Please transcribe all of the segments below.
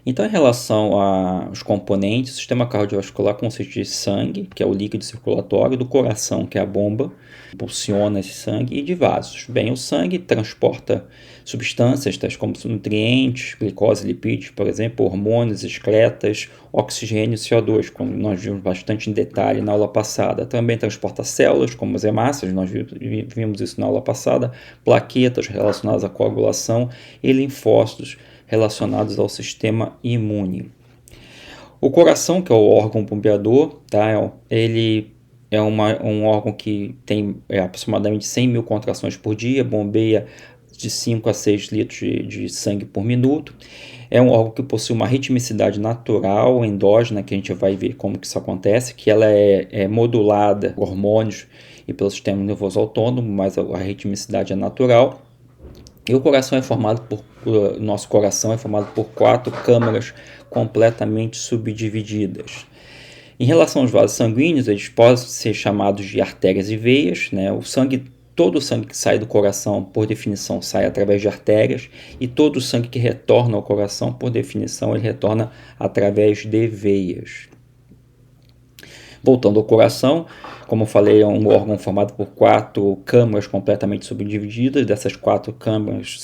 Então, em relação aos componentes, o sistema cardiovascular consiste de sangue, que é o líquido circulatório, do coração, que é a bomba, impulsiona esse sangue, e de vasos. Bem, o sangue transporta substâncias, tais como nutrientes, glicose, lipídios, por exemplo, hormônios, excretas, oxigênio e CO2, como nós vimos bastante em detalhe na aula passada. Também transporta células, como as hemácias, nós vimos isso na aula passada, plaquetas relacionadas à coagulação e linfócitos relacionados ao sistema imune. O coração, que é o órgão bombeador, tá? Ele é um órgão que tem aproximadamente 100 mil contrações por dia, bombeia de 5 a 6 litros de sangue por minuto. É um órgão que possui uma ritmicidade natural, endógena, que a gente vai ver como que isso acontece, que ela é modulada por hormônios e pelo sistema nervoso autônomo, mas a ritmicidade é natural. E o coração é formado nosso coração é formado por 4 câmaras completamente subdivididas. Em relação aos vasos sanguíneos, eles podem ser chamados de artérias e veias, né? Todo o sangue que sai do coração, por definição, sai através de artérias, e todo o sangue que retorna ao coração, por definição, ele retorna através de veias. Voltando ao coração, como eu falei, é um órgão formado por 4 câmaras completamente subdivididas. Dessas 4 câmaras,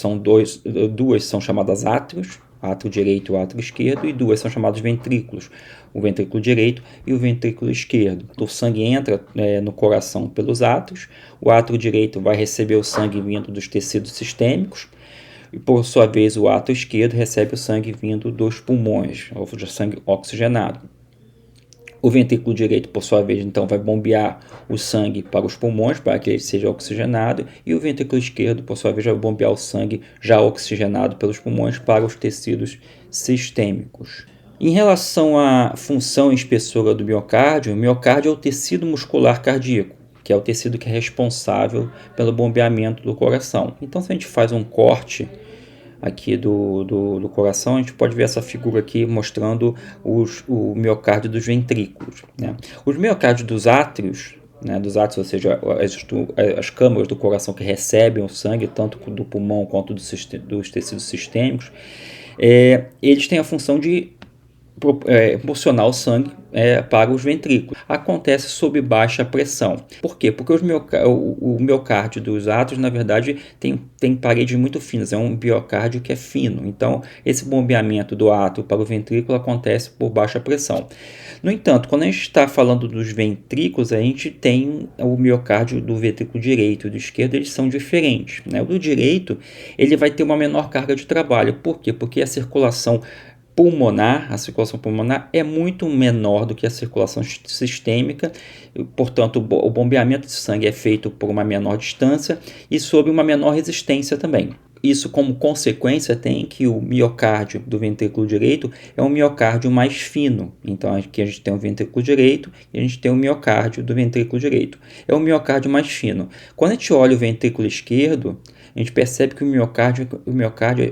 duas são chamadas átrios, átrio direito e átrio esquerdo, e 2 são chamados ventrículos, o ventrículo direito e o ventrículo esquerdo. O sangue entra no coração pelos átrios, o átrio direito vai receber o sangue vindo dos tecidos sistêmicos, e por sua vez o átrio esquerdo recebe o sangue vindo dos pulmões, ou seja, sangue oxigenado. O ventrículo direito, por sua vez, então, vai bombear o sangue para os pulmões, para que ele seja oxigenado, e o ventrículo esquerdo, por sua vez, vai bombear o sangue já oxigenado pelos pulmões para os tecidos sistêmicos. Em relação à função e espessura do miocárdio, o miocárdio é o tecido muscular cardíaco, que é o tecido que é responsável pelo bombeamento do coração. Então, se a gente faz um corte aqui do coração, a gente pode ver essa figura aqui mostrando o miocárdio dos ventrículos, né? Os miocárdios dos átrios, né, ou seja, as câmaras do coração que recebem o sangue, tanto do pulmão quanto dos tecidos sistêmicos, eles têm a função de proporcionar o sangue para os ventrículos. Acontece sob baixa pressão. Por quê? Porque o miocárdio dos átrios, na verdade, tem paredes muito finas, é um miocárdio que é fino. Então, esse bombeamento do átrio para o ventrículo acontece por baixa pressão. No entanto, quando a gente está falando dos ventrículos, a gente tem o miocárdio do ventrículo direito e do esquerdo, eles são diferentes, né? O do direito, ele vai ter uma menor carga de trabalho. Por quê? Porque a circulação pulmonar é muito menor do que a circulação sistêmica, portanto o bombeamento de sangue é feito por uma menor distância e sob uma menor resistência também. Isso, como consequência, tem que o miocárdio do ventrículo direito é um miocárdio mais fino. Então, aqui a gente tem o ventrículo direito e a gente tem o miocárdio do ventrículo direito. É um miocárdio mais fino. Quando a gente olha o ventrículo esquerdo, a gente percebe que o miocárdio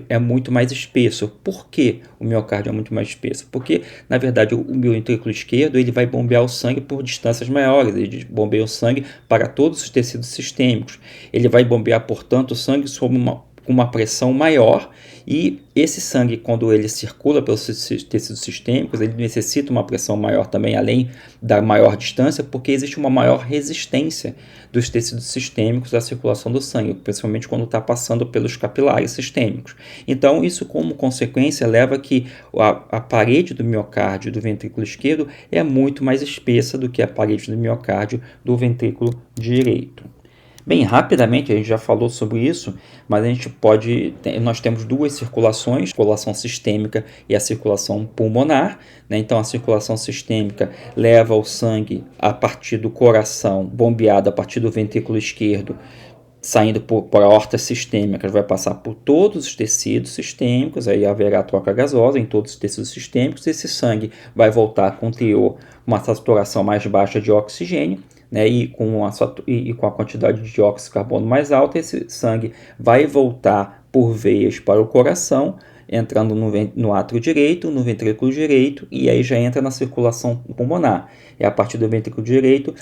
é muito mais espesso. Por que o miocárdio é muito mais espesso? Porque, na verdade, o ventrículo esquerdo ele vai bombear o sangue por distâncias maiores. Ele bombeia o sangue para todos os tecidos sistêmicos. Ele vai bombear, portanto, o sangue sob uma pressão maior, e esse sangue, quando ele circula pelos tecidos sistêmicos, ele necessita uma pressão maior também, além da maior distância, porque existe uma maior resistência dos tecidos sistêmicos à circulação do sangue, principalmente quando está passando pelos capilares sistêmicos. Então, isso, como consequência, leva a que a parede do miocárdio do ventrículo esquerdo é muito mais espessa do que a parede do miocárdio do ventrículo direito. Bem, rapidamente, a gente já falou sobre isso, mas nós temos duas circulações, a circulação sistêmica e a circulação pulmonar, né? Então, a circulação sistêmica leva o sangue a partir do coração, bombeado a partir do ventrículo esquerdo, saindo por aorta sistêmica, vai passar por todos os tecidos sistêmicos, aí haverá troca gasosa em todos os tecidos sistêmicos, esse sangue vai voltar com uma saturação mais baixa de oxigênio, né, e com a quantidade de dióxido de carbono mais alta, esse sangue vai voltar por veias para o coração, entrando no átrio direito, no ventrículo direito, e aí já entra na circulação pulmonar. E a partir do ventrículo direito,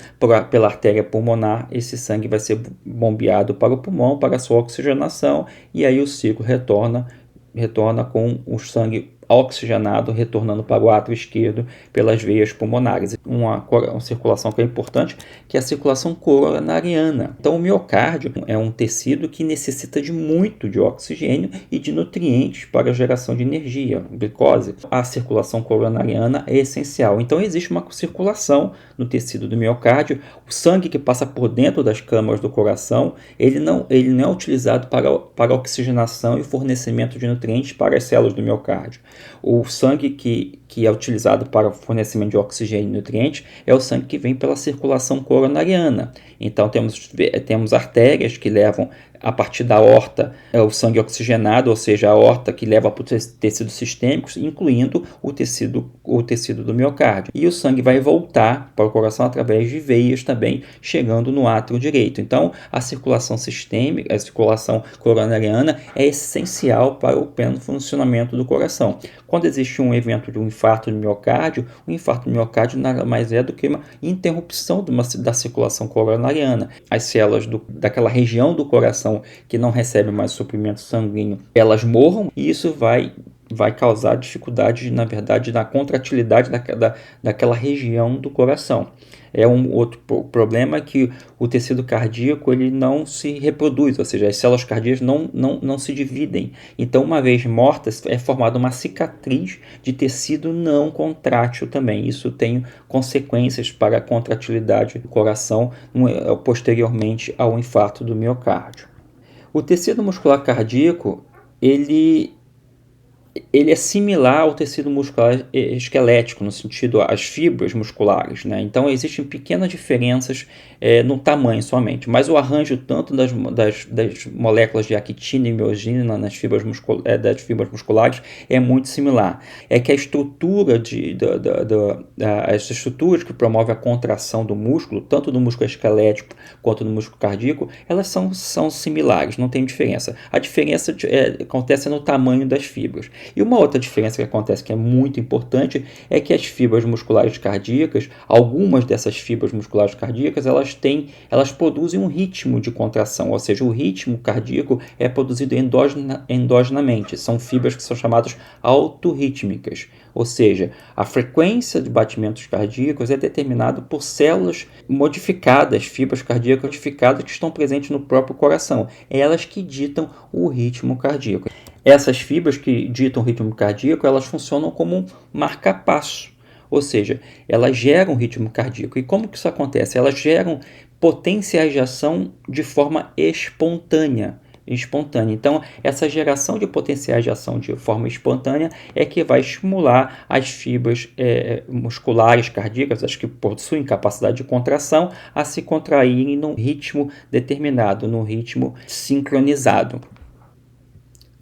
pela artéria pulmonar, esse sangue vai ser bombeado para o pulmão, para a sua oxigenação, e aí o ciclo retorna com o sangue oxigenado retornando para o átrio esquerdo pelas veias pulmonares. Uma circulação que é importante, que é a circulação coronariana. Então, o miocárdio é um tecido que necessita de muito de oxigênio e de nutrientes para a geração de energia, glicose. A circulação coronariana é essencial. Então, existe uma circulação no tecido do miocárdio. O sangue que passa por dentro das câmaras do coração, ele não é utilizado para oxigenação e fornecimento de nutrientes para as células do miocárdio. O sangue que é utilizado para o fornecimento de oxigênio e nutrientes é o sangue que vem pela circulação coronariana. Então, temos artérias que levam a partir da aorta o sangue oxigenado, ou seja, a aorta que leva para os tecidos sistêmicos, incluindo o tecido do miocárdio. E o sangue vai voltar para o coração através de veias também, chegando no átrio direito. Então, a circulação sistêmica, a circulação coronariana é essencial para o pleno funcionamento do coração. Quando existe um evento de um infarto do miocárdio, o infarto do miocárdio nada mais é do que uma interrupção da circulação coronariana. As células daquela região do coração que não recebe mais suprimento sanguíneo, elas morram, e isso vai causar dificuldade, na verdade, na contratilidade daquela região do coração. Um outro problema que o tecido cardíaco ele não se reproduz, ou seja, as células cardíacas não se dividem. Então, uma vez mortas, é formada uma cicatriz de tecido não contrátil também. Isso tem consequências para a contratilidade do coração posteriormente ao infarto do miocárdio. O tecido muscular cardíaco, ele é similar ao tecido muscular esquelético, no sentido as fibras musculares, né? Então, existem pequenas diferenças no tamanho somente, mas o arranjo tanto das moléculas de actina e miosina nas fibras das fibras musculares é muito similar. É que a estrutura as estruturas que promovem a contração do músculo, tanto do músculo esquelético quanto do músculo cardíaco, elas são similares, não tem diferença. A diferença acontece no tamanho das fibras. E uma outra diferença que acontece, que é muito importante, é que as fibras musculares cardíacas, algumas dessas fibras musculares cardíacas, elas produzem um ritmo de contração, ou seja, o ritmo cardíaco é produzido endogenamente. São fibras que são chamadas autorrítmicas, ou seja, a frequência de batimentos cardíacos é determinada por células modificadas, fibras cardíacas modificadas que estão presentes no próprio coração. É elas que ditam o ritmo cardíaco. Essas fibras que ditam o ritmo cardíaco, elas funcionam como um marca-passo, ou seja, elas geram ritmo cardíaco. E como que isso acontece? Elas geram potenciais de ação de forma espontânea. Então, essa geração de potenciais de ação de forma espontânea é que vai estimular as fibras musculares cardíacas, as que possuem capacidade de contração, a se contraírem num ritmo determinado, num ritmo sincronizado.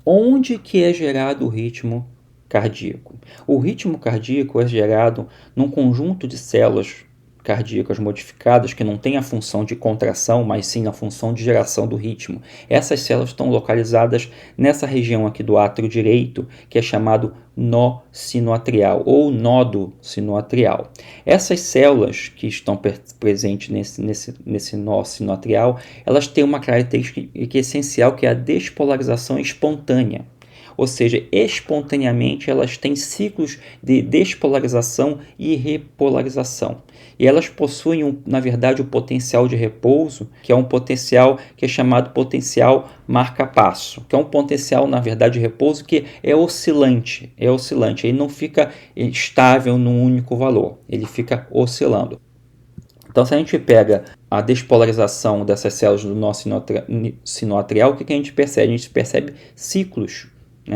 Onde que é gerado o ritmo cardíaco? O ritmo cardíaco é gerado num conjunto de células cardíacas modificadas que não tem a função de contração, mas sim a função de geração do ritmo. Essas células estão localizadas nessa região aqui do átrio direito, que é chamado nó sinoatrial ou nódo sinoatrial. Essas células que estão presentes nesse nó sinoatrial, elas têm uma característica que é essencial, que é a despolarização espontânea. Ou seja, espontaneamente elas têm ciclos de despolarização e repolarização. E elas possuem, na verdade, o potencial de repouso, que é um potencial que é chamado potencial marca-passo, que é um potencial, na verdade, de repouso que é oscilante. Ele não fica estável num único valor, ele fica oscilando. Então, se a gente pega a despolarização dessas células do nó sinoatrial, o que a gente percebe? A gente percebe ciclos.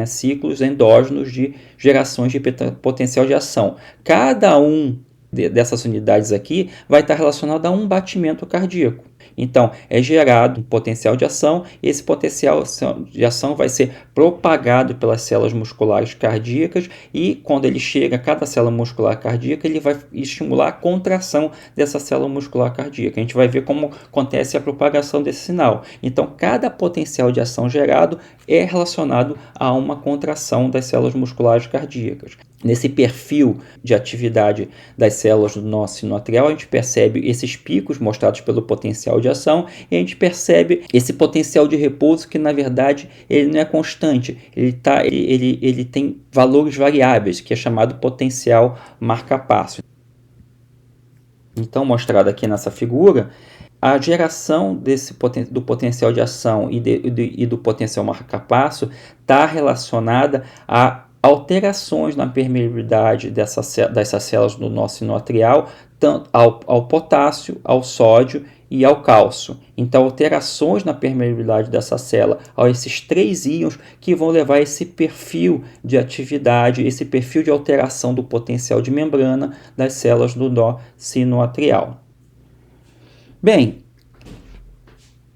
Ciclos endógenos de gerações de potencial de ação. Cada um dessas unidades aqui vai estar relacionado a um batimento cardíaco. Então, é gerado um potencial de ação, e esse potencial de ação vai ser propagado pelas células musculares cardíacas, e quando ele chega a cada célula muscular cardíaca, ele vai estimular a contração dessa célula muscular cardíaca. A gente vai ver como acontece a propagação desse sinal. Então, cada potencial de ação gerado é relacionado a uma contração das células musculares cardíacas. Nesse perfil de atividade das células do nó sinoatrial, a gente percebe esses picos mostrados pelo potencial potencial de ação e a gente percebe esse potencial de repouso que, na verdade, ele não é constante, ele tem valores variáveis, que é chamado potencial marca-passo. Então, mostrado aqui nessa figura, a geração do potencial de ação e do potencial marca-passo está relacionada a alterações na permeabilidade dessas células do nosso sinoatrial, tanto ao potássio, ao sódio e ao cálcio. Então, alterações na permeabilidade dessa célula a esses 3 íons que vão levar a esse perfil de atividade, esse perfil de alteração do potencial de membrana das células do nó sinoatrial. Bem,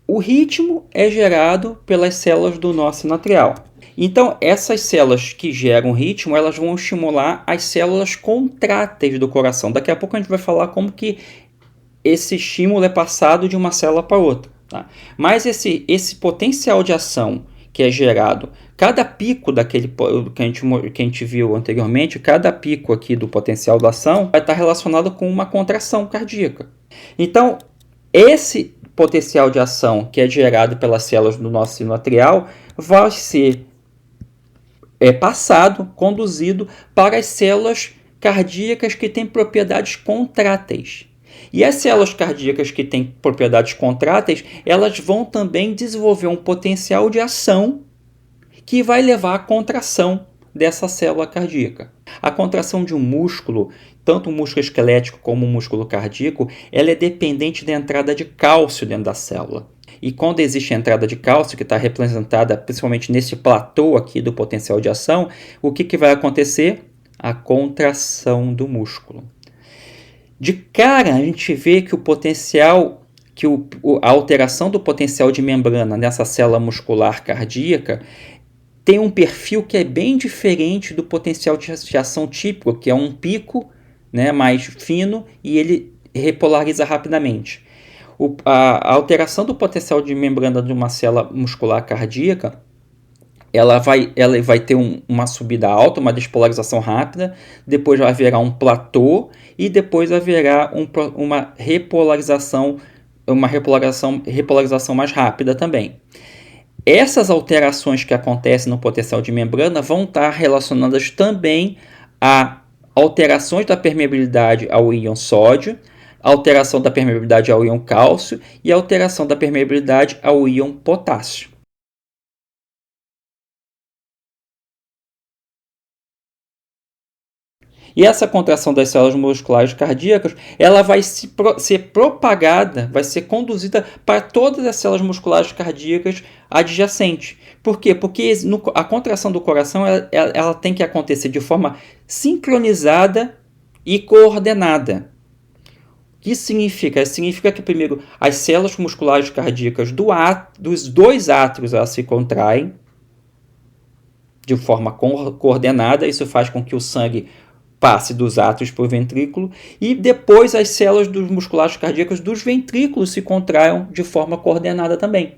o ritmo é gerado pelas células do nó sinoatrial. Então, essas células que geram ritmo, elas vão estimular as células contráteis do coração. Daqui a pouco a gente vai falar como que esse estímulo é passado de uma célula para outra. Tá? Mas esse potencial de ação que é gerado, cada pico daquele que a gente viu anteriormente, cada pico aqui do potencial da ação vai estar relacionado com uma contração cardíaca. Então, esse potencial de ação que é gerado pelas células do nosso sinoatrial vai ser conduzido para as células cardíacas que têm propriedades contráteis. E as células cardíacas que têm propriedades contráteis, elas vão também desenvolver um potencial de ação que vai levar à contração dessa célula cardíaca. A contração de um músculo, tanto o músculo esquelético como o músculo cardíaco, ela é dependente da entrada de cálcio dentro da célula. E quando existe a entrada de cálcio, que está representada principalmente nesse platô aqui do potencial de ação, o que vai acontecer? A contração do músculo. De cara, a gente vê que a alteração do potencial de membrana nessa célula muscular cardíaca tem um perfil que é bem diferente do potencial de ação típico, que é um pico, né, mais fino e ele repolariza rapidamente. A alteração do potencial de membrana de uma célula muscular cardíaca, ela vai ter uma subida alta, uma despolarização rápida, depois haverá um platô e depois haverá uma repolarização mais rápida também. Essas alterações que acontecem no potencial de membrana vão estar relacionadas também a alterações da permeabilidade ao íon sódio, alteração da permeabilidade ao íon cálcio e alteração da permeabilidade ao íon potássio. E essa contração das células musculares cardíacas, ela vai ser propagada, vai ser conduzida para todas as células musculares cardíacas adjacentes. Por quê? Porque a contração do coração ela tem que acontecer de forma sincronizada e coordenada. O que significa? Significa que, primeiro, as células musculares cardíacas dos 2 átrios elas se contraem de forma coordenada. Isso faz com que o sangue passe dos átrios para o ventrículo e depois as células musculares cardíacas dos ventrículos se contraiam de forma coordenada também.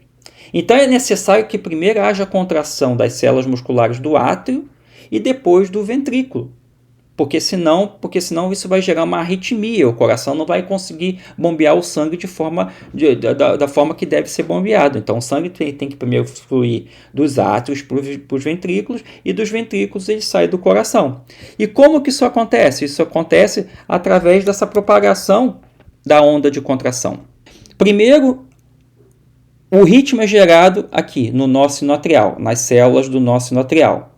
Então é necessário que primeiro haja contração das células musculares do átrio e depois do ventrículo. Porque senão isso vai gerar uma arritmia, o coração não vai conseguir bombear o sangue da forma que deve ser bombeado. Então o sangue tem que primeiro fluir dos átrios para os ventrículos e dos ventrículos ele sai do coração. E como que isso acontece? Isso acontece através dessa propagação da onda de contração. Primeiro, o ritmo é gerado aqui no nó sinoatrial, nas células do nó sinoatrial.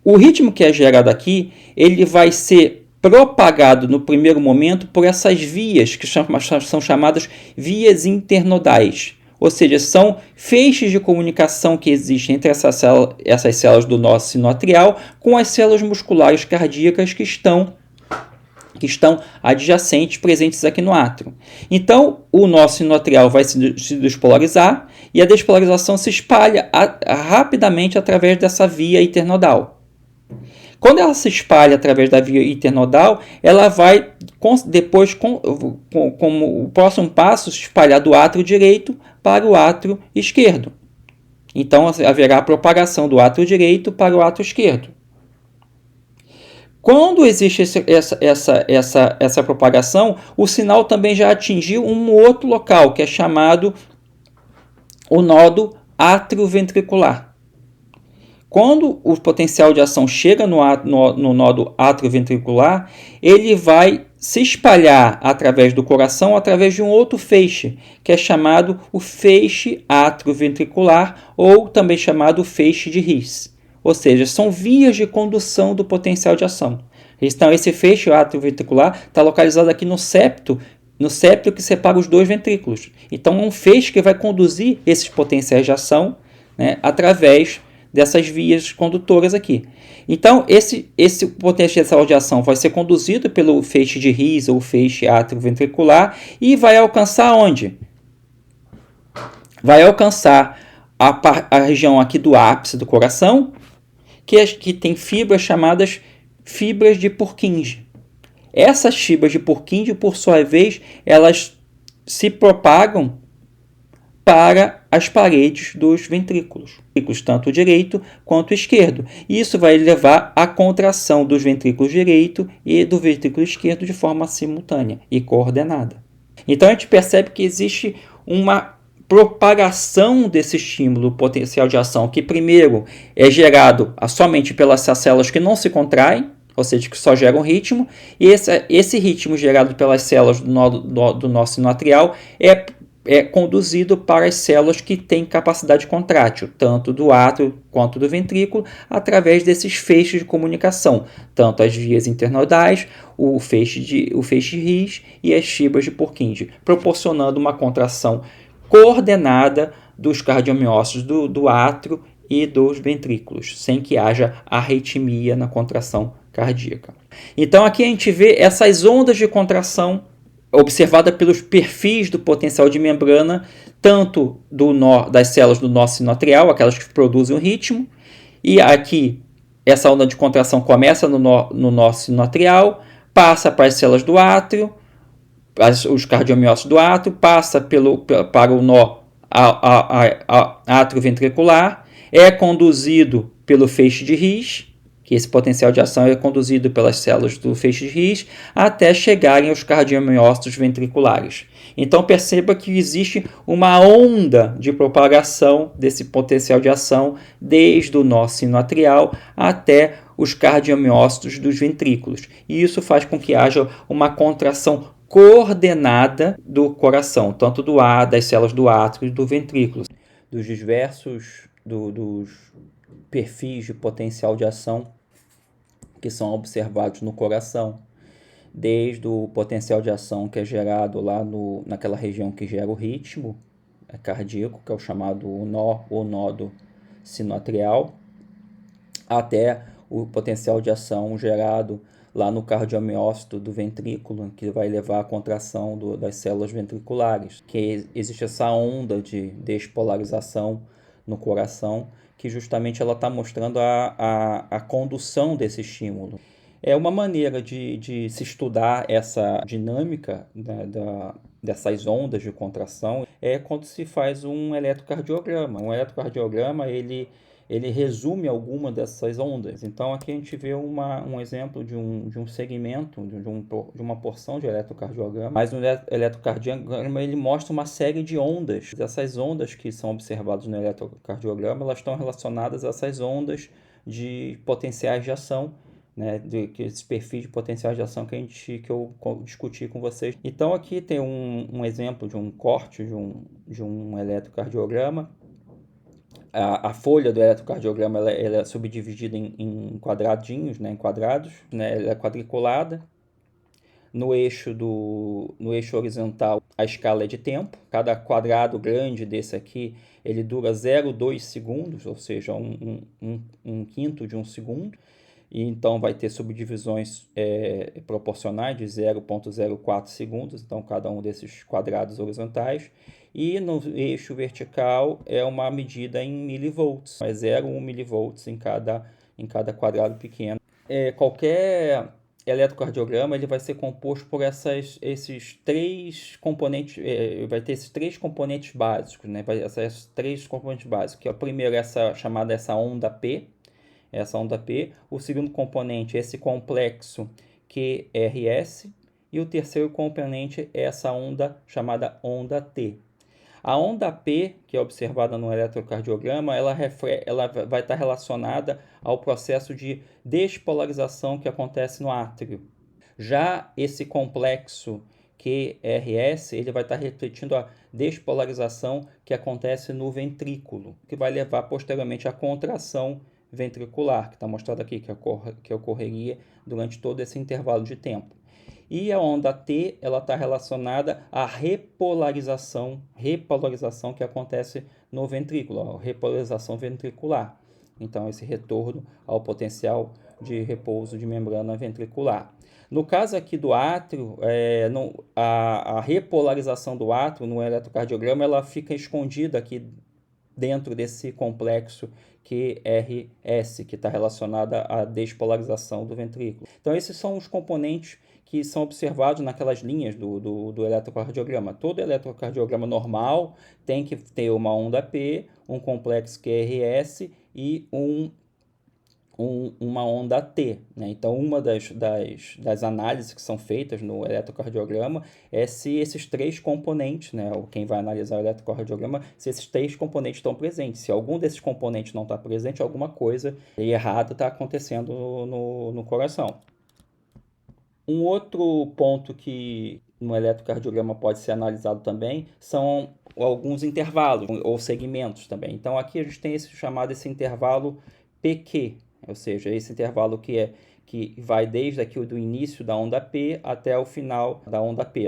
O ritmo que é gerado aqui, ele vai ser propagado no primeiro momento por essas vias, que são chamadas vias internodais. Ou seja, são feixes de comunicação que existem entre essas células do nó sinoatrial com as células musculares cardíacas que estão adjacentes, presentes aqui no átrio. Então, o nó sinoatrial vai se despolarizar e a despolarização se espalha rapidamente através dessa via internodal. Quando ela se espalha através da via internodal, ela vai depois, como o próximo passo, se espalhar do átrio direito para o átrio esquerdo. Então, haverá a propagação do átrio direito para o átrio esquerdo. Quando existe essa propagação, o sinal também já atingiu um outro local, que é chamado o nodo atrioventricular. Quando o potencial de ação chega no nodo atrioventricular, ele vai se espalhar através do coração, através de um outro feixe, que é chamado o feixe atrioventricular, ou também chamado feixe de His. Ou seja, são vias de condução do potencial de ação. Então, esse feixe atrioventricular está localizado aqui no septo que separa os dois ventrículos. Então, é um feixe que vai conduzir esses potenciais de ação, né, através dessas vias condutoras aqui. Então, esse potencial de ação vai ser conduzido pelo feixe de His ou feixe atrioventricular e vai alcançar onde? Vai alcançar a região aqui do ápice do coração, que tem fibras chamadas fibras de Purkinje. Essas fibras de Purkinje, por sua vez, elas se propagam para as paredes dos ventrículos, tanto o direito quanto o esquerdo. Isso vai levar à contração dos ventrículos direito e do ventrículo esquerdo de forma simultânea e coordenada. Então a gente percebe que existe uma propagação desse estímulo potencial de ação, que primeiro é gerado somente pelas células que não se contraem, ou seja, que só geram ritmo, e esse ritmo gerado pelas células do nosso sinoatrial é conduzido para as células que têm capacidade contrátil, tanto do átrio quanto do ventrículo, através desses feixes de comunicação, tanto as vias internodais, o feixe de His e as fibras de Purkinje, proporcionando uma contração coordenada dos cardiomiócitos do átrio e dos ventrículos, sem que haja arritmia na contração cardíaca. Então aqui a gente vê essas ondas de contração observada pelos perfis do potencial de membrana, tanto das células do nosso sinoatrial, aquelas que produzem o ritmo, e aqui essa onda de contração começa no nosso sinoatrial, passa para as células do átrio, os cardiomiócitos do átrio, passa para o nó atrioventricular, é conduzido pelo feixe de His, que esse potencial de ação é conduzido pelas células do feixe de His até chegarem aos cardiomiócitos ventriculares. Então perceba que existe uma onda de propagação desse potencial de ação desde o nó sinoatrial até os cardiomiócitos dos ventrículos. E isso faz com que haja uma contração coordenada do coração, tanto das células do átrio e do ventrículo. Dos diversos dos perfis de potencial de ação que são observados no coração, desde o potencial de ação que é gerado lá naquela região que gera o ritmo cardíaco, que é o chamado nó ou nodo sinoatrial, até o potencial de ação gerado lá no cardiomiócito do ventrículo, que vai levar à contração das células ventriculares, que existe essa onda de despolarização no coração, que justamente ela está mostrando a condução desse estímulo. É uma maneira de se estudar essa dinâmica, né, dessas ondas de contração, é quando se faz um eletrocardiograma. Um eletrocardiograma, ele resume alguma dessas ondas. Então aqui a gente vê um exemplo de um segmento, de uma porção de eletrocardiograma, mas o eletrocardiograma ele mostra uma série de ondas. Essas ondas que são observadas no eletrocardiograma, elas estão relacionadas a essas ondas de potenciais de ação, né, esses perfis de potenciais de ação que eu discuti com vocês. Então aqui tem um exemplo de um corte de um eletrocardiograma. A folha do eletrocardiograma ela é subdividida em quadradinhos, né, em quadrados, né, ela é quadriculada. No eixo horizontal, a escala é de tempo. Cada quadrado grande desse aqui, ele dura 0,2 segundos, ou seja, um quinto de um segundo. E então vai ter subdivisões proporcionais de 0,04 segundos, então cada um desses quadrados horizontais. E no eixo vertical é uma medida em milivolts, é 0,1 milivolts em cada quadrado pequeno. Qualquer eletrocardiograma ele vai ser composto por esses três componentes, vai ter esses três componentes básicos, né? Esses três componentes básicos, que é o primeiro essa onda P, essa onda P. O segundo componente é esse complexo QRS. E o terceiro componente é essa onda chamada onda T. A onda P, que é observada no eletrocardiograma, ela vai estar relacionada ao processo de despolarização que acontece no átrio. Já esse complexo QRS, ele vai estar refletindo a despolarização que acontece no ventrículo, que vai levar posteriormente à contração ventricular, que está mostrado aqui, que ocorreria durante todo esse intervalo de tempo. E a onda T, ela está relacionada à repolarização que acontece no ventrículo, a repolarização ventricular. Então, esse retorno ao potencial de repouso de membrana ventricular. No caso aqui do átrio, a repolarização do átrio no eletrocardiograma, ela fica escondida aqui dentro desse complexo QRS, que está relacionada à despolarização do ventrículo. Então, esses são os componentes que são observados naquelas linhas do eletrocardiograma. Todo eletrocardiograma normal tem que ter uma onda P, um complexo QRS e uma onda T, né? Então, uma das análises que são feitas no eletrocardiograma é se esses três componentes, né? Quem vai analisar o eletrocardiograma, se esses três componentes estão presentes. Se algum desses componentes não está presente, alguma coisa errada está acontecendo no coração. Um outro ponto que no eletrocardiograma pode ser analisado também são alguns intervalos ou segmentos também. Então, aqui a gente tem esse intervalo PQ, ou seja, esse intervalo que vai desde aqui do início da onda P até o final da onda P,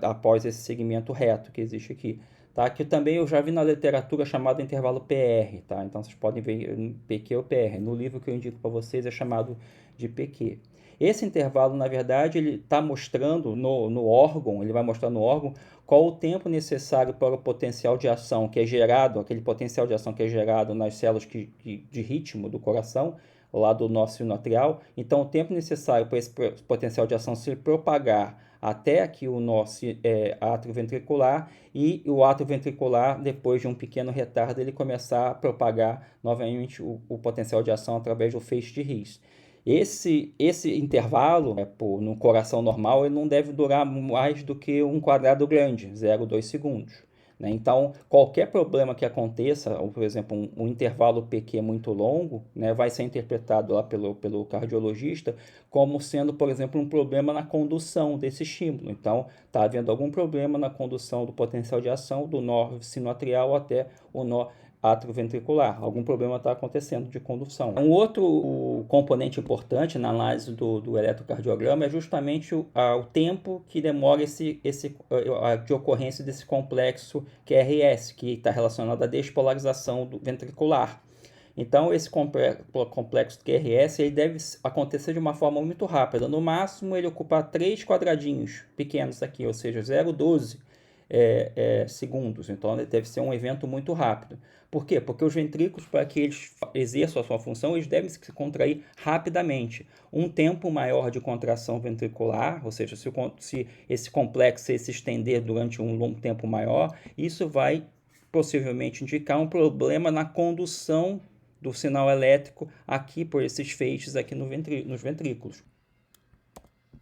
após esse segmento reto que existe aqui. Tá? Que também eu já vi na literatura chamado intervalo PR, tá? Então vocês podem ver PQ ou PR. No livro que eu indico para vocês é chamado de PQ. Esse intervalo, na verdade, ele está mostrando no órgão, ele vai mostrar no órgão qual o tempo necessário para o potencial de ação que é gerado, aquele potencial de ação que é gerado nas células de ritmo do coração, lá do nosso sino atrial. Então, o tempo necessário para esse potencial de ação se propagar até aqui o nosso átrio ventricular, e o átrio ventricular, depois de um pequeno retardo, ele começar a propagar novamente o potencial de ação através do feixe de His. Esse intervalo, no coração normal, ele não deve durar mais do que um quadrado grande, 0,2 segundos. Né? Então, qualquer problema que aconteça, ou, por exemplo, um intervalo PQ muito longo, né, vai ser interpretado lá pelo cardiologista como sendo, por exemplo, um problema na condução desse estímulo. Então, está havendo algum problema na condução do potencial de ação do nó sinoatrial até o nó atrioventricular. Algum problema está acontecendo de condução. Um outro componente importante na análise do eletrocardiograma é justamente o tempo que demora de ocorrência desse complexo QRS, que está relacionado à despolarização ventricular. Então, esse complexo QRS ele deve acontecer de uma forma muito rápida. No máximo, ele ocupar 3 quadradinhos pequenos aqui, ou seja, 0,12 segundos. Então, deve ser um evento muito rápido. Por quê? Porque os ventrículos, para que eles exerçam a sua função, eles devem se contrair rapidamente. Um tempo maior de contração ventricular, ou seja, se esse complexo se estender durante um longo tempo maior, isso vai possivelmente indicar um problema na condução do sinal elétrico aqui por esses feixes aqui nos ventrículos.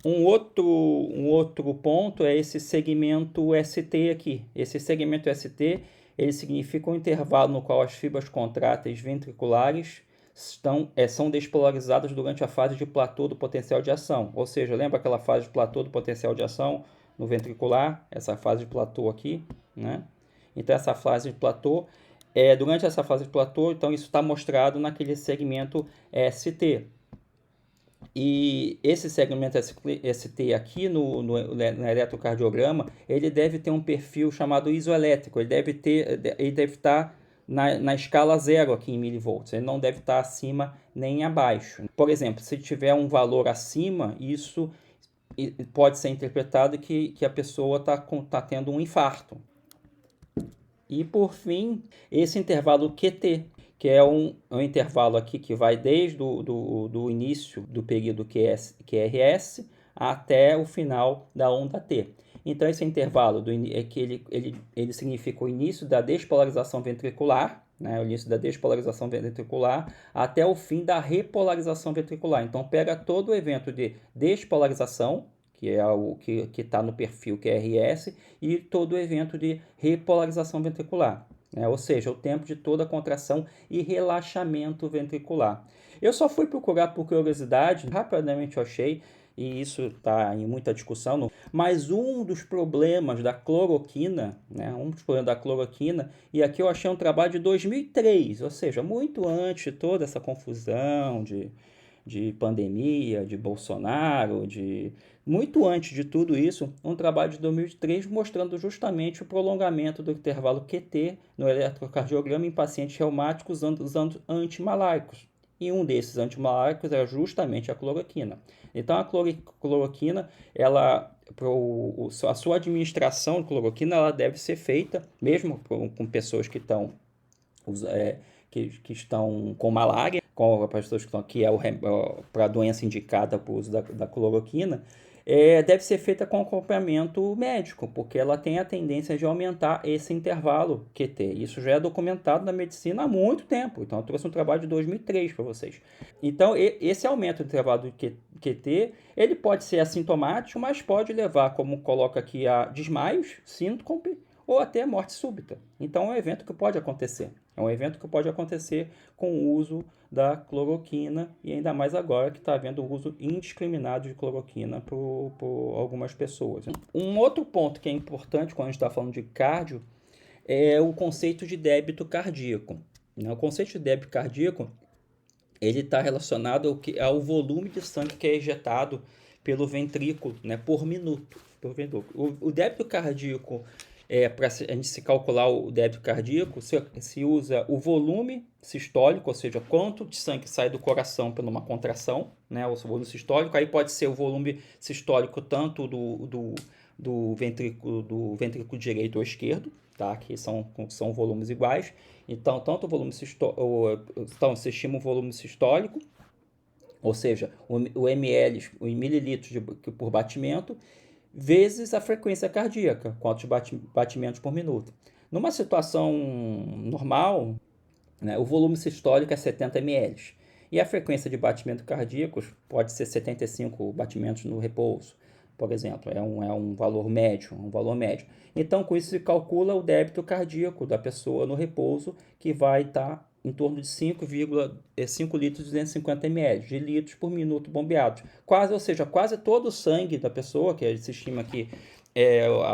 Um outro ponto é esse segmento ST aqui. Esse segmento ST, ele significa um intervalo no qual as fibras contráteis ventriculares são despolarizadas durante a fase de platô do potencial de ação. Ou seja, lembra aquela fase de platô do potencial de ação no ventricular? Essa fase de platô aqui, né? Então, essa fase de platô, durante essa fase de platô, então isso está mostrado naquele segmento ST. E esse segmento ST aqui no eletrocardiograma, ele deve ter um perfil chamado isoelétrico, ele deve estar na escala 0 aqui em milivolts, ele não deve estar acima nem abaixo. Por exemplo, se tiver um valor acima, isso pode ser interpretado que a pessoa está tendo um infarto. E por fim, esse intervalo QT, que é um intervalo aqui que vai desde do início do período QRS até o final da onda T. Então, esse intervalo ele significa o início da despolarização ventricular, né, o início da despolarização ventricular até o fim da repolarização ventricular. Então, pega todo o evento de despolarização, que é o que está no perfil QRS, e todo o evento de repolarização ventricular, né, ou seja, o tempo de toda a contração e relaxamento ventricular. Eu só fui procurar por curiosidade, rapidamente eu achei, e isso está em muita discussão, mas um dos problemas da cloroquina, né, e aqui eu achei um trabalho de 2003, ou seja, muito antes de toda essa confusão de pandemia, de Bolsonaro, muito antes de tudo isso, um trabalho de 2003 mostrando justamente o prolongamento do intervalo QT no eletrocardiograma em pacientes reumáticos usando antimalaicos. E um desses antimaláicos era justamente a cloroquina. Então a cloroquina, a sua administração de cloroquina, ela deve ser feita, mesmo com pessoas que estão, que estão com malária, com pessoas que é para a doença indicada para o uso da cloroquina, deve ser feita com acompanhamento médico, porque ela tem a tendência de aumentar esse intervalo QT. Isso já é documentado na medicina há muito tempo. Então, eu trouxe um trabalho de 2003 para vocês. Então, esse aumento do intervalo do QT, ele pode ser assintomático, mas pode levar, como coloca aqui, a desmaios, síncope ou até morte súbita. Então, é um evento que pode acontecer. É um evento que pode acontecer com o uso da cloroquina, e ainda mais agora que está havendo o uso indiscriminado de cloroquina por algumas pessoas. Um outro ponto que é importante quando a gente está falando de cardio é o conceito de débito cardíaco. O conceito de débito cardíaco ele está relacionado ao volume de sangue que é ejetado pelo ventrículo, né, por minuto. O débito cardíaco, para a gente se calcular o débito cardíaco, se usa o volume sistólico, ou seja, quanto de sangue sai do coração por uma contração, né, o volume sistólico. Aí pode ser o volume sistólico tanto do ventrículo direito ou esquerdo, tá? Que são volumes iguais. Então, tanto o volume então, se estima o volume sistólico, ou seja, o ml, o mililitros por batimento, vezes a frequência cardíaca, quantos batimentos por minuto. Numa situação normal, né, o volume sistólico é 70 ml. E a frequência de batimentos cardíacos pode ser 75 batimentos no repouso, por exemplo. É um valor médio, Então, com isso se calcula o débito cardíaco da pessoa no repouso, que vai estar em torno de 5,5 litros e 250 ml, de litros por minuto bombeados. Ou seja, quase todo o sangue da pessoa, que se estima que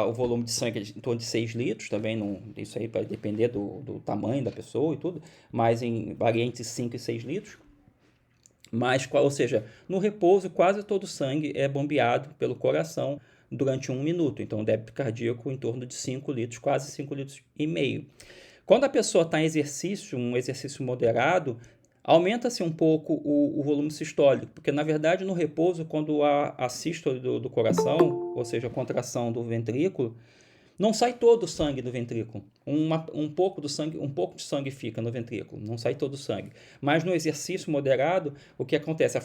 o volume de sangue é em torno de 6 litros, também isso aí vai depender do tamanho da pessoa e tudo, mas varia entre 5 e 6 litros. Ou seja, no repouso quase todo o sangue é bombeado pelo coração durante 1 minuto. Então, o débito cardíaco em torno de 5 litros, quase 5 litros e meio. Quando a pessoa está em um exercício moderado, aumenta-se um pouco o volume sistólico, porque na verdade no repouso, quando há a sístole do coração, ou seja, a contração do ventrículo, não sai todo o sangue do ventrículo. Um pouco de sangue fica no ventrículo, não sai todo o sangue. Mas no exercício moderado, o que acontece?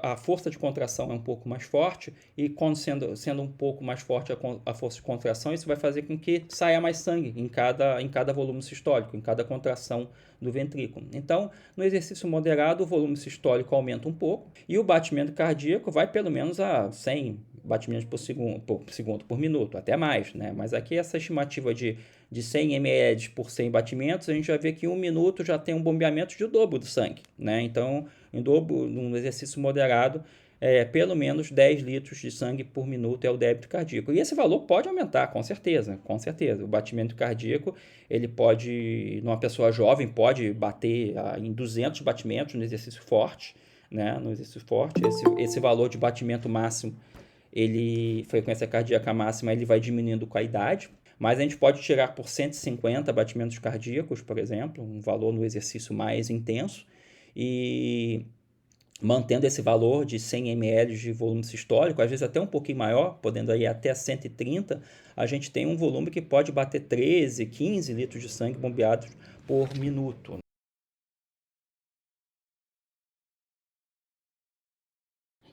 A força de contração é um pouco mais forte, e quando sendo um pouco mais forte a força de contração, isso vai fazer com que saia mais sangue em cada volume sistólico, em cada contração do ventrículo. Então, no exercício moderado, o volume sistólico aumenta um pouco e o batimento cardíaco vai pelo menos a 100 batimentos por minuto, até mais, né? Mas aqui essa estimativa de 100 ml por 100 batimentos, a gente já vê que em 1 minuto já tem um bombeamento de o dobro do sangue, né? Então, em dobro, num exercício moderado, pelo menos 10 litros de sangue por minuto é o débito cardíaco. E esse valor pode aumentar, com certeza, com certeza. O batimento cardíaco, ele pode, numa pessoa jovem, pode bater em 200 batimentos no exercício forte, né? No exercício forte, esse valor de batimento máximo, frequência cardíaca máxima, ele vai diminuindo com a idade, mas a gente pode tirar por 150 batimentos cardíacos, por exemplo, um valor no exercício mais intenso, e mantendo esse valor de 100 ml de volume sistólico, às vezes até um pouquinho maior, podendo ir até 130, a gente tem um volume que pode bater 13, 15 litros de sangue bombeados por minuto.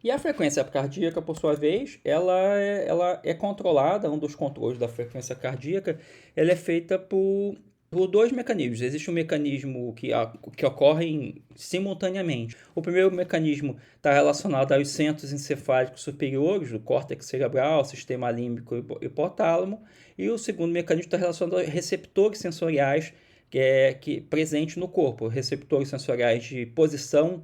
E a frequência cardíaca, por sua vez, ela é controlada. Um dos controles da frequência cardíaca, ela é feita por Por dois mecanismos. Existe um mecanismo que ocorre simultaneamente. O primeiro mecanismo está relacionado aos centros encefálicos superiores, do córtex cerebral, sistema límbico e hipotálamo. E o segundo mecanismo está relacionado a receptores sensoriais presente no corpo, receptores sensoriais de posição,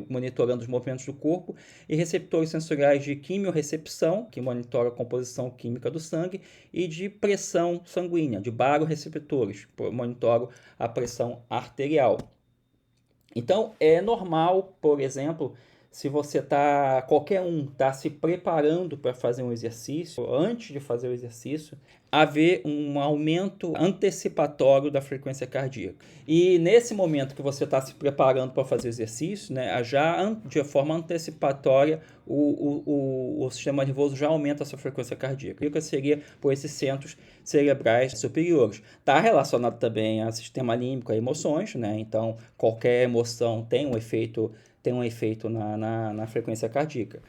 monitorando os movimentos do corpo, e receptores sensoriais de quimiorrecepção, que monitora a composição química do sangue, e de pressão sanguínea, de baroreceptores, monitoram a pressão arterial. Então, é normal, por exemplo, se você qualquer um está se preparando para fazer um exercício, antes de fazer o exercício, haver um aumento antecipatório da frequência cardíaca. E nesse momento que você está se preparando para fazer o exercício, né, já de forma antecipatória, o sistema nervoso já aumenta a sua frequência cardíaca. Isso seria por esses centros cerebrais superiores. Está relacionado também ao sistema límbico, a emoções, né? Então, qualquer emoção tem um efeito na frequência cardíaca.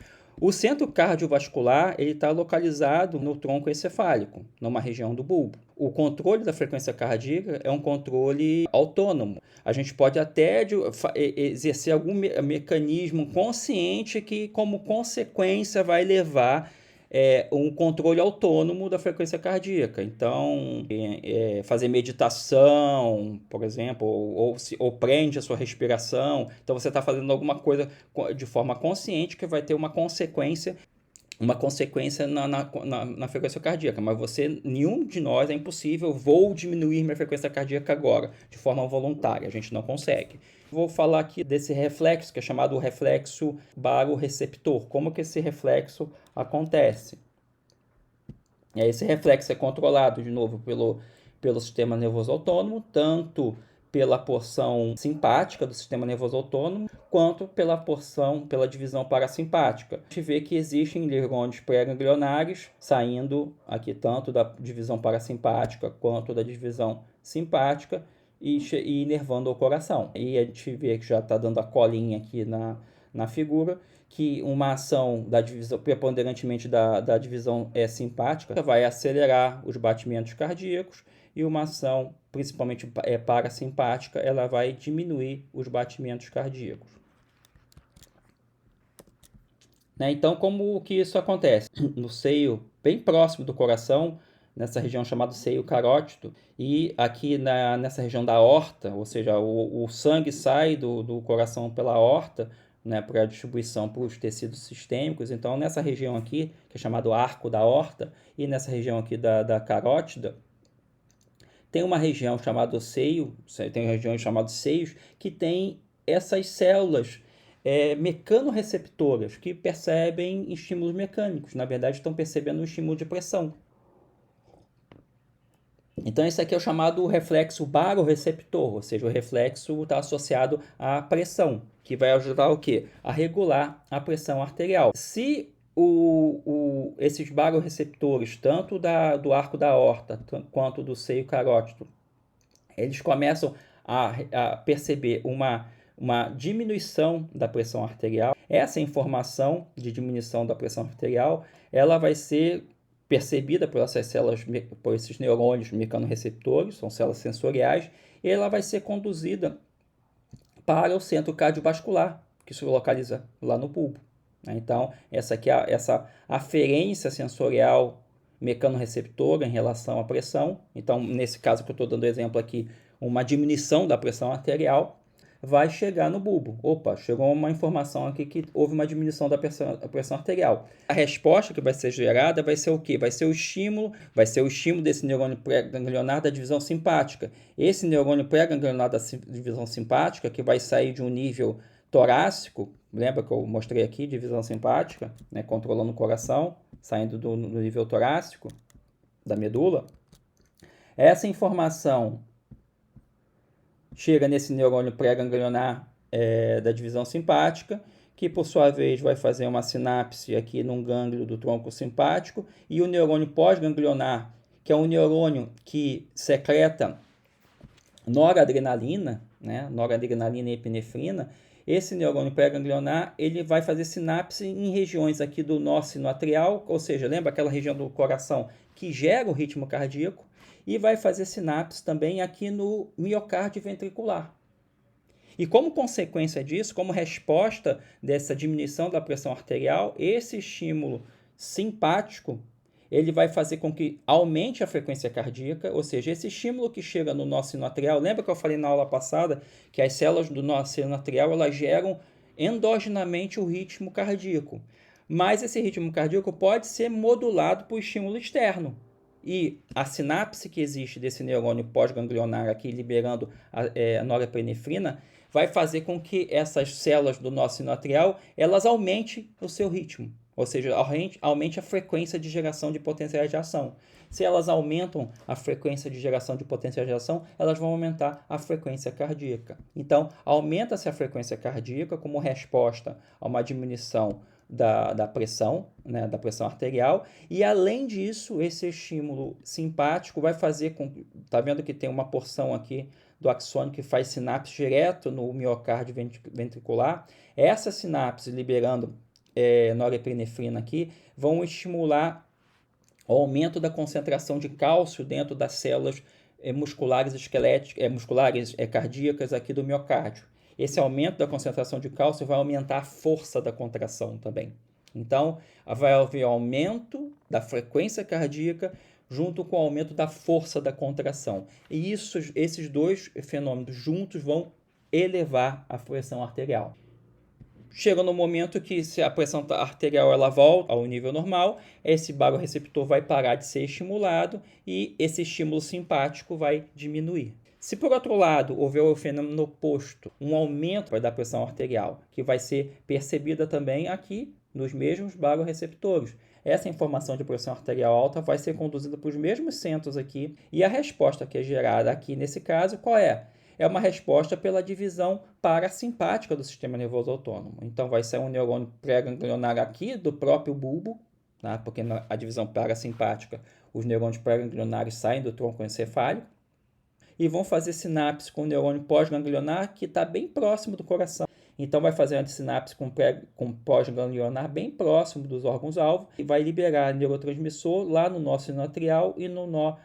O centro cardiovascular está localizado no tronco encefálico, numa região do bulbo. O controle da frequência cardíaca é um controle autônomo. A gente pode até exercer algum mecanismo consciente que, como consequência, vai levar um controle autônomo da frequência cardíaca. Então, fazer meditação, por exemplo, ou prende a sua respiração. Então, você está fazendo alguma coisa de forma consciente que vai ter uma consequência na frequência cardíaca, mas nenhum de nós é impossível, vou diminuir minha frequência cardíaca agora, de forma voluntária, a gente não consegue. Vou falar aqui desse reflexo, que é chamado reflexo baroreceptor. Como que esse reflexo acontece? Esse reflexo é controlado, de novo, pelo sistema nervoso autônomo, tanto pela porção simpática do sistema nervoso autônomo, quanto pela divisão parasimpática. A gente vê que existem neurônios pré-ganglionares saindo aqui tanto da divisão parasimpática quanto da divisão simpática e inervando o coração. E a gente vê que já está dando a colinha aqui na figura, que uma ação da divisão, preponderantemente da divisão simpática, vai acelerar os batimentos cardíacos, e uma ação, principalmente parasimpática, ela vai diminuir os batimentos cardíacos. Né? Então, como que isso acontece? No seio bem próximo do coração, nessa região chamada seio carótido, e aqui nessa região da aorta, ou seja, o sangue sai do coração pela aorta, né, para a distribuição para os tecidos sistêmicos. Então, nessa região aqui, que é chamado arco da aorta, e nessa região aqui da carótida, tem uma região chamada seio, tem regiões chamadas seios, que tem essas células mecanoreceptoras que percebem estímulos mecânicos. Na verdade, estão percebendo um estímulo de pressão. Então, esse aqui é o chamado reflexo baroreceptor, ou seja, o reflexo está associado à pressão, que vai ajudar o quê? A regular a pressão arterial. Se esses baroreceptores, tanto do arco da aorta quanto do seio carótido, eles começam a perceber uma diminuição da pressão arterial, essa informação de diminuição da pressão arterial, ela vai ser percebida por essas células, por esses neurônios mecanoreceptores, são células sensoriais, e ela vai ser conduzida para o centro cardiovascular, que se localiza lá no bulbo. Então, essa aferência sensorial mecanoreceptora em relação à pressão, então, nesse caso que eu estou dando exemplo aqui, uma diminuição da pressão arterial, vai chegar no bulbo. Opa, chegou uma informação aqui que houve uma diminuição da pressão arterial. A resposta que vai ser gerada vai ser o quê? Vai ser o estímulo desse neurônio pré-ganglionar da divisão simpática. Esse neurônio pré-ganglionar da divisão simpática, que vai sair de um nível torácico, lembra que eu mostrei aqui, divisão simpática, né, controlando o coração, saindo do nível torácico, da medula. Essa informação chega nesse neurônio pré-ganglionar da divisão simpática, que por sua vez vai fazer uma sinapse aqui num gânglio do tronco simpático, e o neurônio pós-ganglionar, que é um neurônio que secreta noradrenalina, né, noradrenalina e epinefrina. Esse neurônio pré-ganglionar, ele vai fazer sinapse em regiões aqui do nó sinoatrial, ou seja, lembra aquela região do coração que gera o ritmo cardíaco, e vai fazer sinapse também aqui no miocárdio ventricular. E como consequência disso, como resposta dessa diminuição da pressão arterial, esse estímulo simpático, ele vai fazer com que aumente a frequência cardíaca, ou seja, esse estímulo que chega no nosso sino atrial, lembra que eu falei na aula passada que as células do nosso sino atrial, elas geram endogenamente o ritmo cardíaco, mas esse ritmo cardíaco pode ser modulado por estímulo externo. E a sinapse que existe desse neurônio pós-ganglionar aqui, liberando a norepinefrina, vai fazer com que essas células do nosso sino atrial, elas aumentem o seu ritmo, ou seja, aumente a frequência de geração de potenciais de ação. Se elas aumentam a frequência de geração de potenciais de ação, elas vão aumentar a frequência cardíaca. Então, aumenta-se a frequência cardíaca como resposta a uma diminuição da pressão, né, da pressão arterial, e além disso, esse estímulo simpático vai fazer com... Tá vendo que tem uma porção aqui do axônio que faz sinapse direto no miocárdio ventricular? Essa sinapse, liberando norepinefrina aqui, vão estimular o aumento da concentração de cálcio dentro das células musculares esqueléticas, musculares cardíacas aqui do miocárdio. Esse aumento da concentração de cálcio vai aumentar a força da contração também. Então, vai haver aumento da frequência cardíaca junto com o aumento da força da contração. E esses dois fenômenos juntos vão elevar a pressão arterial. Chega no momento que, se a pressão arterial ela volta ao nível normal, esse baroreceptor vai parar de ser estimulado e esse estímulo simpático vai diminuir. Se, por outro lado, houver o fenômeno oposto, um aumento da pressão arterial, que vai ser percebida também aqui nos mesmos baroreceptores. Essa informação de pressão arterial alta vai ser conduzida para os mesmos centros aqui, e a resposta que é gerada aqui nesse caso, qual é? É uma resposta pela divisão parasimpática do sistema nervoso autônomo. Então, vai sair um neurônio pré-ganglionar aqui do próprio bulbo, tá? Porque na divisão parasimpática, os neurônios pré-ganglionares saem do tronco encefálico, e vão fazer sinapse com o neurônio pós-ganglionar, que está bem próximo do coração. Então, vai fazer uma sinapse com pós-ganglionar bem próximo dos órgãos-alvo e vai liberar neurotransmissor lá no nó sino atrial e no nó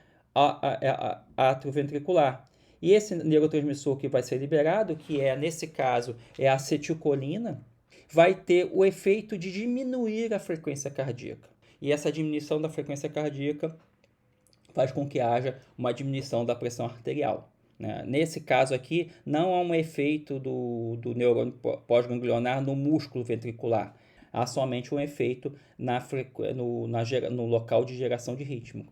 atrioventricular. E esse neurotransmissor que vai ser liberado, que nesse caso, é a acetilcolina, vai ter o efeito de diminuir a frequência cardíaca. E essa diminuição da frequência cardíaca faz com que haja uma diminuição da pressão arterial. Né? Nesse caso aqui, não há um efeito do neurônio pós-ganglionar no músculo ventricular. Há somente um efeito no local de geração de ritmo.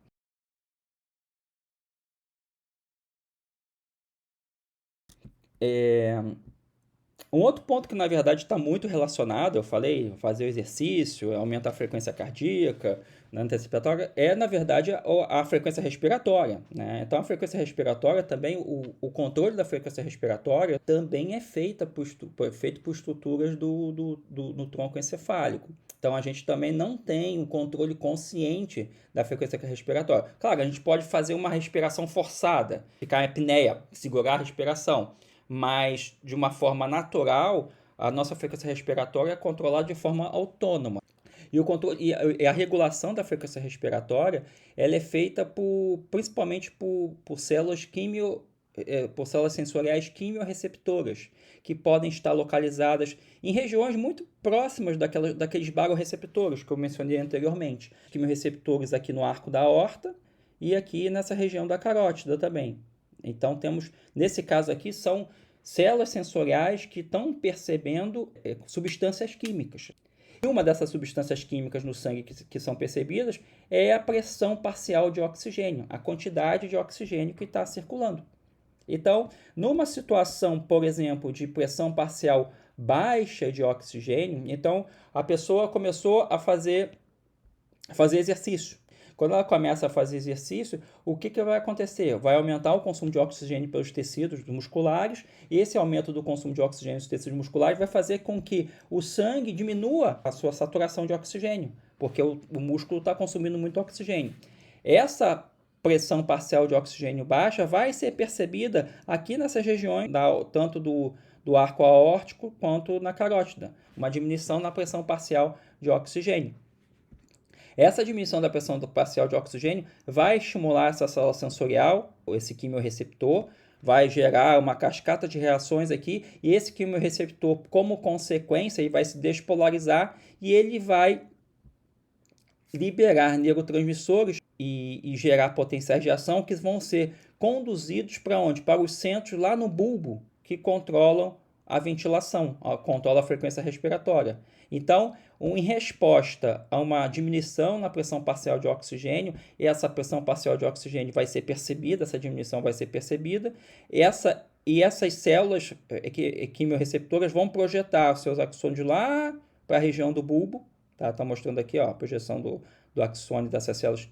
Um outro ponto que, na verdade, está muito relacionado, eu falei, fazer o exercício, aumentar a frequência cardíaca, na antecipatória, na verdade, a frequência respiratória. Né? Então, a frequência respiratória também, o controle da frequência respiratória também é feito por estruturas no tronco encefálico. Então, a gente também não tem um controle consciente da frequência respiratória. Claro, a gente pode fazer uma respiração forçada, ficar em apneia, segurar a respiração, mas de uma natural, a nossa frequência respiratória é controlada de forma autônoma. E o controle e a regulação da frequência respiratória, ela é feita principalmente por células por células sensoriais quimiorreceptoras, que podem estar localizadas em regiões muito próximas daqueles baroreceptores que eu mencionei anteriormente. Quimiorreceptores aqui no arco da aorta e aqui nessa região da carótida também. Então, nesse caso aqui, são células sensoriais que estão percebendo substâncias químicas. E uma dessas substâncias químicas no sangue que são percebidas é a pressão parcial de oxigênio, a quantidade de oxigênio que está circulando. Então, numa situação, por exemplo, de pressão parcial baixa de oxigênio, então a pessoa começou a fazer exercício. Quando ela começa a fazer exercício, o que vai acontecer? Vai aumentar o consumo de oxigênio pelos tecidos musculares, e esse aumento do consumo de oxigênio nos tecidos musculares vai fazer com que o sangue diminua a sua saturação de oxigênio, porque o músculo está consumindo muito oxigênio. Essa pressão parcial de oxigênio baixa vai ser percebida aqui nessas regiões, tanto do arco aórtico quanto na carótida, uma diminuição na pressão parcial de oxigênio. Essa diminuição da pressão parcial de oxigênio vai estimular essa célula sensorial, esse quimiorreceptor, vai gerar uma cascata de reações aqui, e esse quimiorreceptor, como consequência, ele vai se despolarizar e ele vai liberar neurotransmissores e gerar potenciais de ação que vão ser conduzidos para onde? Para os centros lá no bulbo que controlam a ventilação, controla a frequência respiratória. Então, em resposta a uma diminuição na pressão parcial de oxigênio, essa pressão parcial de oxigênio vai ser percebida, essa diminuição vai ser percebida, e essas células quimiorreceptoras vão projetar os seus axônios lá para a região do bulbo. Tá mostrando aqui ó, a projeção do axônio dessas células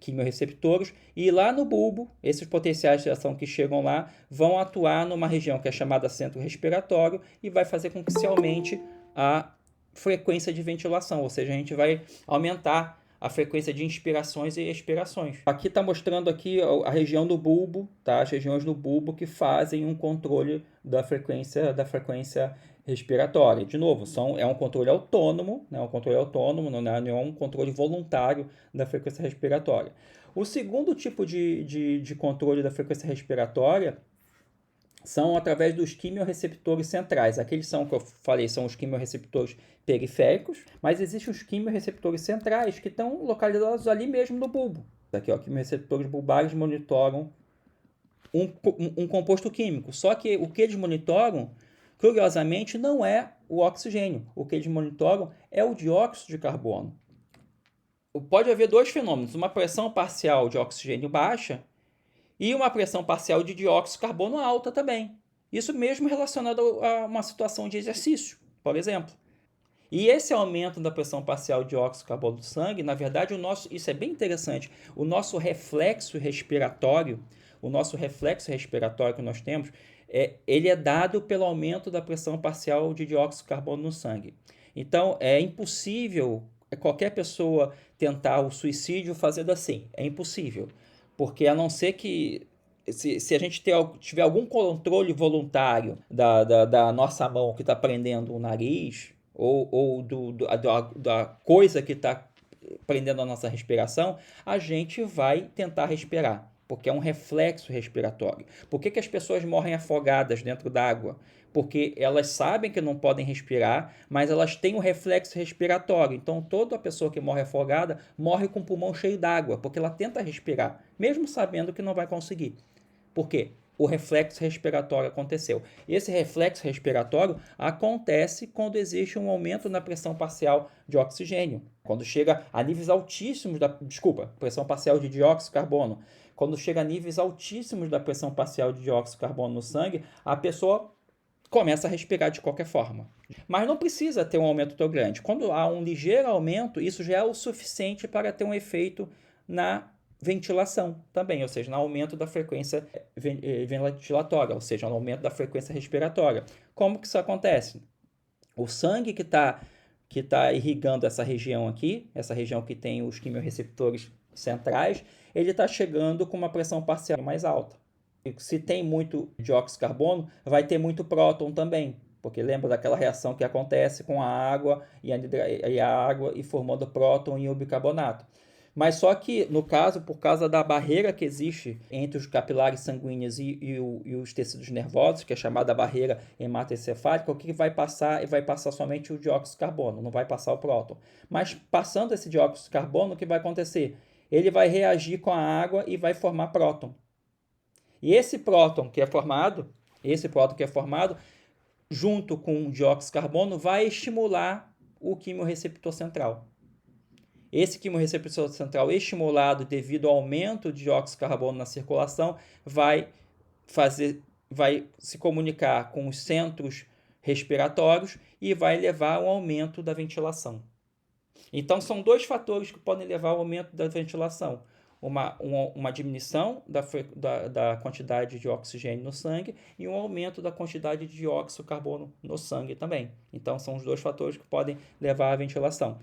quimiorreceptoras, e lá no bulbo, esses potenciais de ação que chegam lá vão atuar numa região que é chamada centro respiratório e vai fazer com que se aumente a frequência de ventilação, ou seja, a gente vai aumentar a frequência de inspirações e expirações. Aqui está mostrando aqui a região do bulbo, tá? As regiões do bulbo que fazem um controle da frequência respiratória. De novo, é um controle autônomo, né? Um controle autônomo, não é um controle voluntário da frequência respiratória. O segundo tipo de controle da frequência respiratória são através dos quimiorreceptores centrais. Aqueles são que eu falei, são os quimiorreceptores periféricos, mas existem os quimiorreceptores centrais que estão localizados ali mesmo no bulbo. Aqui, ó, quimiorreceptores bulbares monitoram um composto químico. Só que o que eles monitoram, curiosamente, não é o oxigênio. O que eles monitoram é o dióxido de carbono. Pode haver dois fenômenos, uma pressão parcial de oxigênio baixa e uma pressão parcial de dióxido de carbono alta também. Isso mesmo relacionado a uma situação de exercício, por exemplo. E esse aumento da pressão parcial de dióxido de carbono do sangue, na verdade, isso é bem interessante, o nosso reflexo respiratório que nós temos, ele é dado pelo aumento da pressão parcial de dióxido de carbono no sangue. Então, é impossível qualquer pessoa tentar o suicídio fazendo assim. É impossível. Porque a não ser que se a gente tiver algum controle voluntário da nossa mão que está prendendo o nariz ou da coisa que está prendendo a nossa respiração, a gente vai tentar respirar, porque é um reflexo respiratório. Por que as pessoas morrem afogadas dentro d'água? Porque elas sabem que não podem respirar, mas elas têm um reflexo respiratório. Então, toda pessoa que morre afogada morre com o pulmão cheio d'água, porque ela tenta respirar, mesmo sabendo que não vai conseguir. Por quê? O reflexo respiratório aconteceu. Esse reflexo respiratório acontece quando existe um aumento na pressão parcial de oxigênio. Quando chega a níveis altíssimos pressão parcial de dióxido de carbono. Quando chega a níveis altíssimos da pressão parcial de dióxido de carbono no sangue, a pessoa começa a respirar de qualquer forma. Mas não precisa ter um aumento tão grande. Quando há um ligeiro aumento, isso já é o suficiente para ter um efeito na ventilação também, ou seja, no aumento da frequência ventilatória, ou seja, no aumento da frequência respiratória. Como que isso acontece? O sangue que tá irrigando essa região aqui, essa região que tem os quimiorreceptores centrais, ele está chegando com uma pressão parcial mais alta. E se tem muito dióxido de carbono, vai ter muito próton também, porque lembra daquela reação que acontece com a água e formando próton e o bicarbonato. Mas só que, no caso, por causa da barreira que existe entre os capilares sanguíneos e os tecidos nervosos, que é chamada barreira hematoencefálica, o que vai passar? Vai passar somente o dióxido de carbono, não vai passar o próton. Mas passando esse dióxido de carbono, o que vai acontecer? Ele vai reagir com a água e vai formar próton. E esse próton que é formado, junto com o dióxido de carbono, vai estimular o quimiorreceptor central. Esse quimiorreceptor central estimulado devido ao aumento de dióxido de carbono na circulação vai se comunicar com os centros respiratórios e vai levar ao aumento da ventilação. Então, são dois fatores que podem levar ao aumento da ventilação. Uma diminuição da quantidade de oxigênio no sangue e um aumento da quantidade de dióxido de carbono no sangue também. Então, são os dois fatores que podem levar à ventilação.